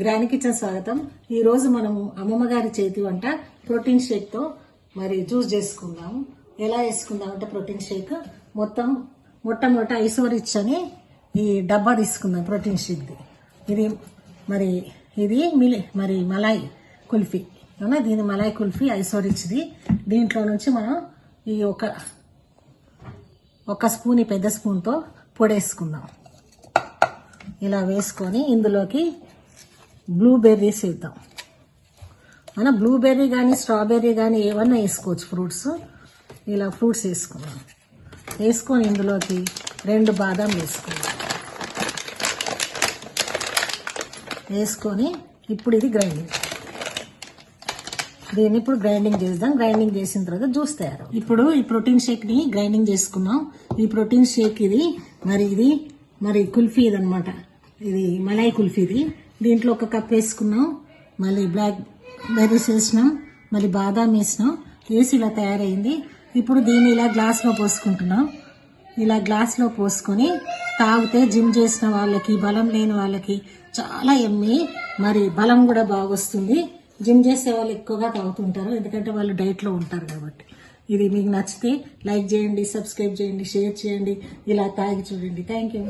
Grand kitchen స్వాగతం. ఈ రోజు మనము అమ్మమ్మ గారి చేతి వంట ప్రోటీన్ షేక్ తో మరి జ్యూస్ చేసుకుందాము. ఎలా చేసుకుందాం అంటే ప్రోటీన్ షేక్ మొట్టమొదట ఐసోరిచ్ అని ఈ డబ్బా తీసుకుందాం ప్రోటీన్ షేక్ ది. ఇది మలాయ్ కుల్ఫీ అవునా, దీని మలాయ్ కుల్ఫీ ఐసోరిచ్ది. దీంట్లో నుంచి మనం ఈ ఒక స్పూన్, ఈ పెద్ద స్పూన్తో పొడేసుకుందాం. ఇలా వేసుకొని ఇందులోకి బ్లూబెర్రీస్ వేద్దాం. మన బ్లూబెర్రీ కానీ స్ట్రాబెర్రీ కానీ ఏమన్నా వేసుకోవచ్చు ఫ్రూట్స్. ఇలా ఫ్రూట్స్ వేసుకుందాం. వేసుకొని ఇందులోకి 2 బాదం వేసుకుందాం. వేసుకొని ఇప్పుడు ఇది దీన్ని ఇప్పుడు గ్రైండింగ్ చేద్దాం. గ్రైండింగ్ చేసిన తర్వాత జ్యూస్ తయారు. ఇప్పుడు ఈ ప్రోటీన్ షేక్ ని గ్రైండింగ్ చేసుకున్నాం. ఈ ప్రోటీన్ షేక్ ఇది కుల్ఫీ ఇది అనమాట. ఇది మలాయ్ కుల్ఫీది. దీంట్లో 1 కప్ వేసుకున్నాం. మళ్ళీ బ్లాక్ బెర్రీస్ వేసినాం, మళ్ళీ బాదాం వేసినాం. వేసి ఇలా తయారైంది. ఇప్పుడు దీన్ని ఇలా గ్లాస్లో పోసుకుంటున్నాం. ఇలా గ్లాస్లో పోసుకొని తాగితే జిమ్ చేసిన వాళ్ళకి, బలం లేని వాళ్ళకి చాలా యమ్మీ. బలం కూడా బాగా వస్తుంది. జిమ్ చేసే వాళ్ళు ఎక్కువగా తాగుతుంటారు, ఎందుకంటే వాళ్ళు డైట్లో ఉంటారు కాబట్టి. ఇది మీకు నచ్చితే లైక్ చేయండి, సబ్స్క్రైబ్ చేయండి, షేర్ చేయండి. ఇలా తాగి చూడండి. Thank you.